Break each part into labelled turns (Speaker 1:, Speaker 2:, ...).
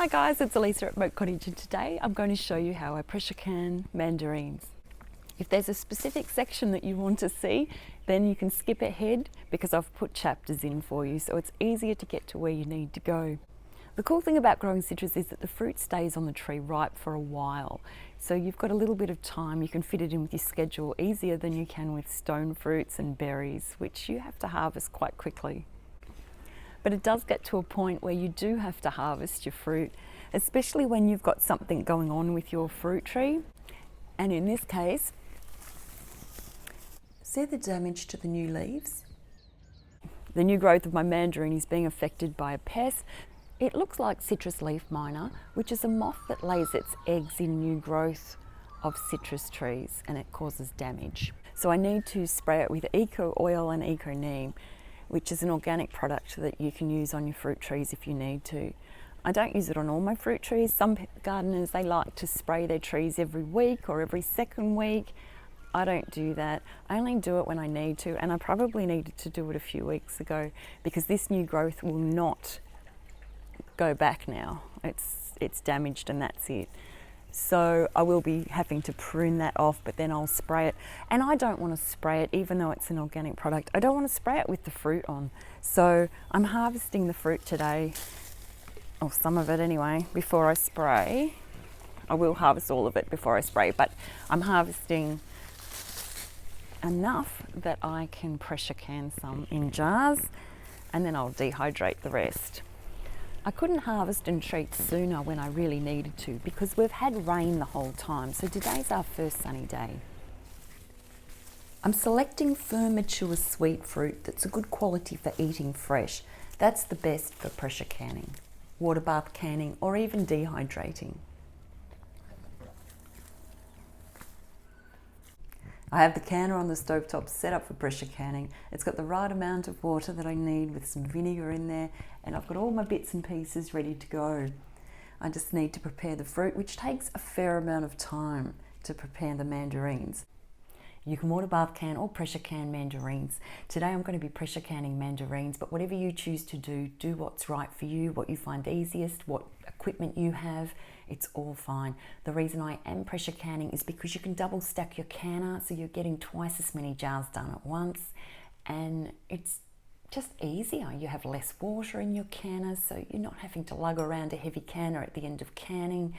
Speaker 1: Hi guys, it's Elisa at Moat Cottage, and today I'm going to show you how I pressure can mandarins. If there's a specific section that you want to see, then you can skip ahead because I've put chapters in for you, so it's easier to get to where you need to go. The cool thing about growing citrus is that the fruit stays on the tree ripe for a while, so you've got a little bit of time. You can fit it in with your schedule easier than you can with stone fruits and berries, which you have to harvest quite quickly. But it does get to a point where you do have to harvest your fruit, especially when you've got something going on with your fruit tree. And in this case, see the damage to the new leaves? The new growth of my mandarin is being affected by a pest. It looks like citrus leaf miner, which is a moth that lays its eggs in new growth of citrus trees, and it causes damage. So I need to spray it with eco oil and eco neem, which is an organic product that you can use on your fruit trees if you need to. I don't use it on all my fruit trees. Some gardeners, they like to spray their trees every week or every second week. I don't do that. I only do it when I need to, and I probably needed to do it a few weeks ago because this new growth will not go back now. It's damaged and that's it. So I will be having to prune that off, but then I'll spray it. And I don't want to spray it, even though it's an organic product, I don't want to spray it with the fruit on. So I'm harvesting the fruit today, or some of it anyway, before I spray. I will harvest all of it before I spray, but I'm harvesting enough that I can pressure can some in jars, and then I'll dehydrate the rest. I couldn't harvest and treat sooner when I really needed to because we've had rain the whole time, so today's our first sunny day. I'm selecting firm, mature, sweet fruit that's a good quality for eating fresh. That's the best for pressure canning, Waterbath canning, or even dehydrating. I have the canner on the stovetop set up for pressure canning. It's got the right amount of water that I need with some vinegar in there, and I've got all my bits and pieces ready to go. I just need to prepare the fruit, which takes a fair amount of time to prepare the mandarins. You can waterbath can or pressure can mandarins. Today I'm going to be pressure canning mandarins, but whatever you choose to do what's right for you, what you find easiest, what equipment you have, it's all fine. The reason I am pressure canning is because you can double stack your canner, so you're getting twice as many jars done at once, and it's just easier. You have less water in your canner, so you're not having to lug around a heavy canner at the end of canning,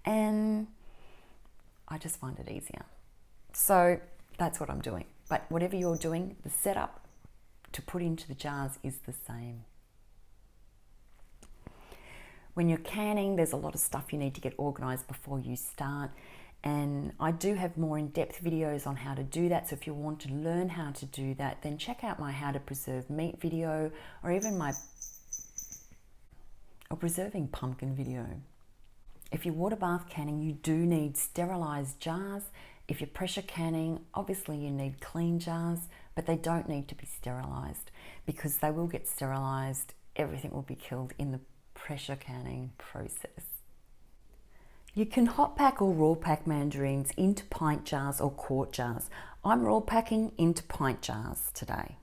Speaker 1: and I just find it easier. So that's what I'm doing. But whatever you're doing, the setup to put into the jars is the same. When you're canning, there's a lot of stuff you need to get organised before you start, and I do have more in-depth videos on how to do that, so if you want to learn how to do that, then check out my how to preserve meat video, or even my preserving pumpkin video. If you're waterbath canning, you do need sterilised jars. If you're pressure canning, obviously you need clean jars, but they don't need to be sterilised because they will get sterilised. Everything will be killed in the pressure canning process. You can hot pack or raw pack mandarins into pint jars or quart jars. I'm raw packing into pint jars today.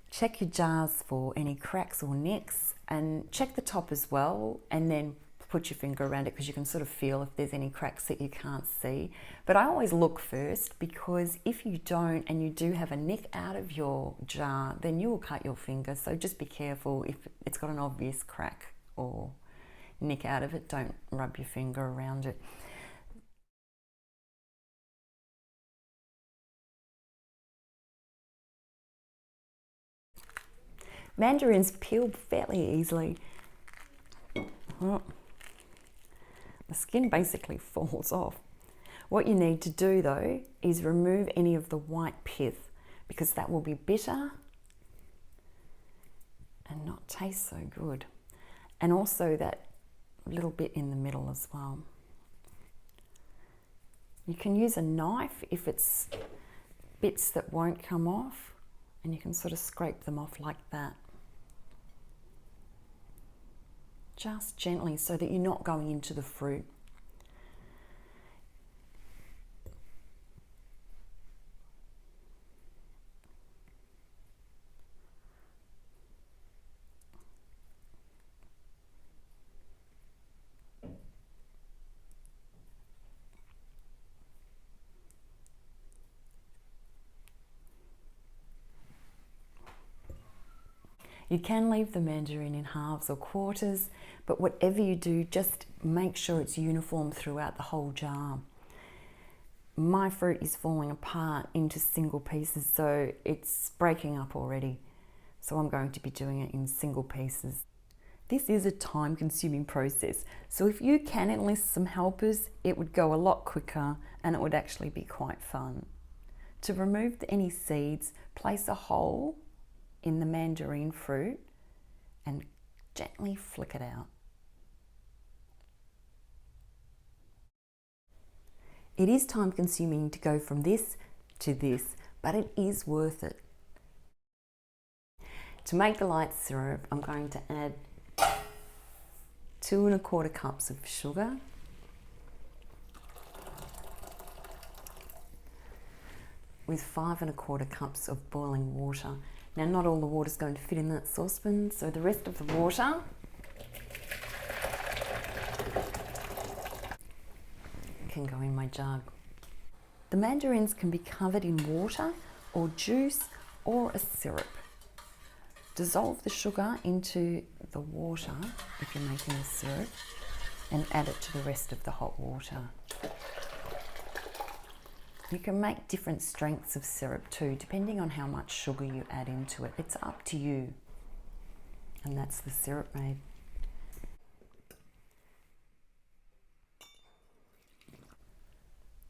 Speaker 1: Check your jars for any cracks or nicks, and check the top as well, and then put your finger around it because you can sort of feel if there's any cracks that you can't see. But I always look first, because if you don't and you do have a nick out of your jar, then you will cut your finger. So just be careful. If it's got an obvious crack or nick out of it, don't rub your finger around it. Mandarins peel fairly easily. Oh. The skin basically falls off. What you need to do though is remove any of the white pith, because that will be bitter and not taste so good. And also that little bit in the middle as well. You can use a knife if it's bits that won't come off, and you can sort of scrape them off like that. Just gently, so that you're not going into the fruit. You can leave the mandarin in halves or quarters, but whatever you do, just make sure it's uniform throughout the whole jar. My fruit is falling apart into single pieces, so it's breaking up already. So I'm going to be doing it in single pieces. This is a time-consuming process, so if you can enlist some helpers, it would go a lot quicker and it would actually be quite fun. To remove any seeds, place a hole in the mandarin fruit and gently flick it out. It is time-consuming to go from this to this, but it is worth it. To make the light syrup, I'm going to add 2 1/4 cups of sugar, with 5 1/4 cups of boiling water. Now, not all the water is going to fit in that saucepan, so the rest of the water can go in my jug. The mandarins can be covered in water or juice or a syrup. Dissolve the sugar into the water if you're making a syrup and add it to the rest of the hot water. You can make different strengths of syrup too, depending on how much sugar you add into it. It's up to you. And that's the syrup made.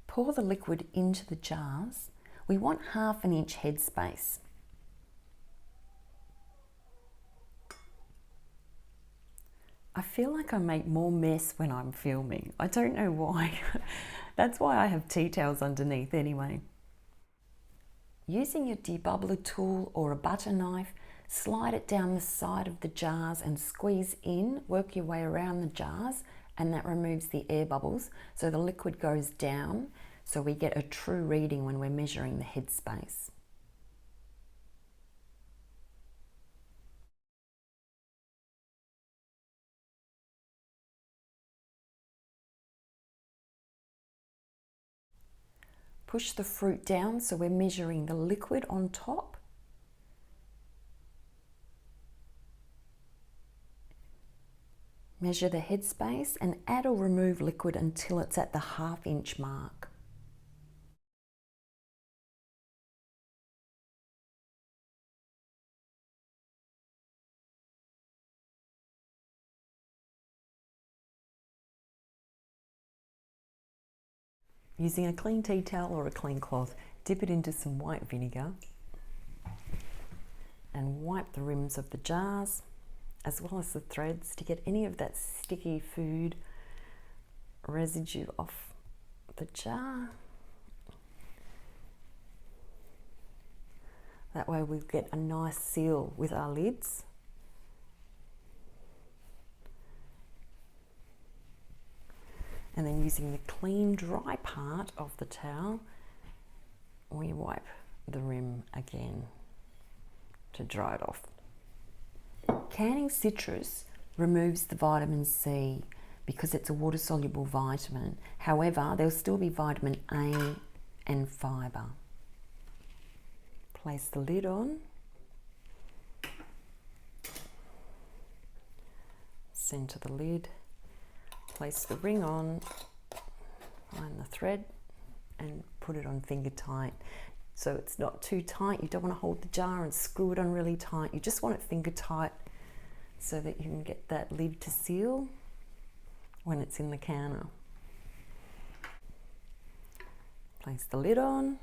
Speaker 1: Pour the liquid into the jars. We want 1/2 inch headspace. I feel like I make more mess when I'm filming. I don't know why. That's why I have tea towels underneath anyway. Using your debubbler tool or a butter knife, slide it down the side of the jars and squeeze in, work your way around the jars, and that removes the air bubbles so the liquid goes down, so we get a true reading when we're measuring the headspace. Push the fruit down so we're measuring the liquid on top. Measure the headspace and add or remove liquid until it's at the 1/2 inch mark. Using a clean tea towel or a clean cloth, dip it into some white vinegar and wipe the rims of the jars as well as the threads to get any of that sticky food residue off the jar. That way we get a nice seal with our lids. And then using the clean, dry part of the towel, we wipe the rim again to dry it off. Canning citrus removes the vitamin C because it's a water-soluble vitamin. However, there'll still be vitamin A and fibre. Place the lid on. Centre the lid. Place the ring on, find the thread and put it on finger tight. So it's not too tight, you don't want to hold the jar and screw it on really tight. You just want it finger tight so that you can get that lid to seal when it's in the canner. Place the lid on.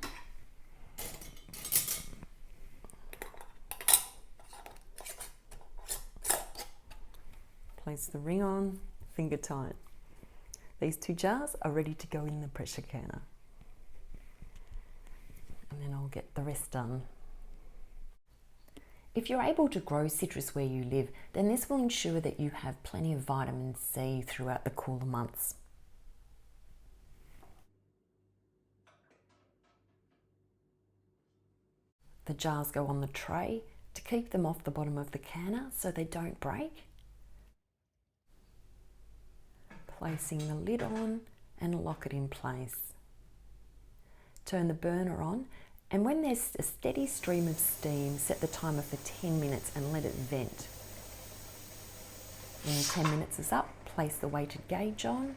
Speaker 1: Place the ring on, finger tight. These 2 jars are ready to go in the pressure canner. And then I'll get the rest done. If you're able to grow citrus where you live, then this will ensure that you have plenty of vitamin C throughout the cooler months. The jars go on the tray to keep them off the bottom of the canner so they don't break. Placing the lid on and lock it in place. Turn the burner on And when there's a steady stream of steam, set the timer for 10 minutes and let it vent. When the 10 minutes is up, place the weighted gauge on.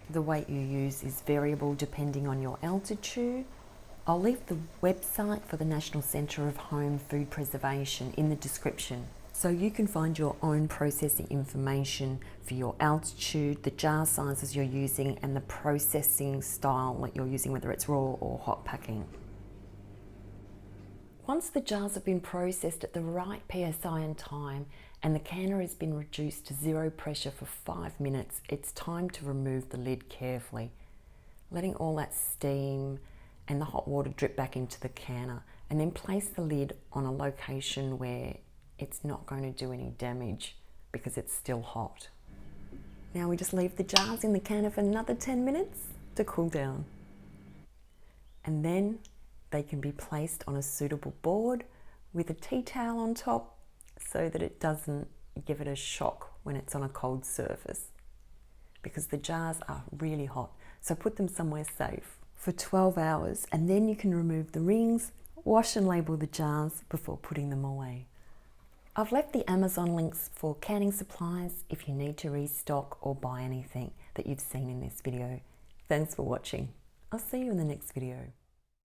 Speaker 1: The weight you use is variable depending on your altitude. I'll leave the website for the National Centre of Home Food Preservation in the description, so you can find your own processing information for your altitude, the jar sizes you're using, and the processing style that you're using, whether it's raw or hot packing. Once the jars have been processed at the right PSI and time, and the canner has been reduced to 0 pressure for 5 minutes, it's time to remove the lid carefully, letting all that steam and the hot water drip back into the canner, and then place the lid on a location where it's not going to do any damage because it's still hot. Now we just leave the jars in the canner for another 10 minutes to cool down. And then they can be placed on a suitable board with a tea towel on top so that it doesn't give it a shock when it's on a cold surface, because the jars are really hot. So put them somewhere safe for 12 hours, and then you can remove the rings, wash and label the jars before putting them away. I've left the Amazon links for canning supplies if you need to restock or buy anything that you've seen in this video. Thanks for watching. I'll see you in the next video.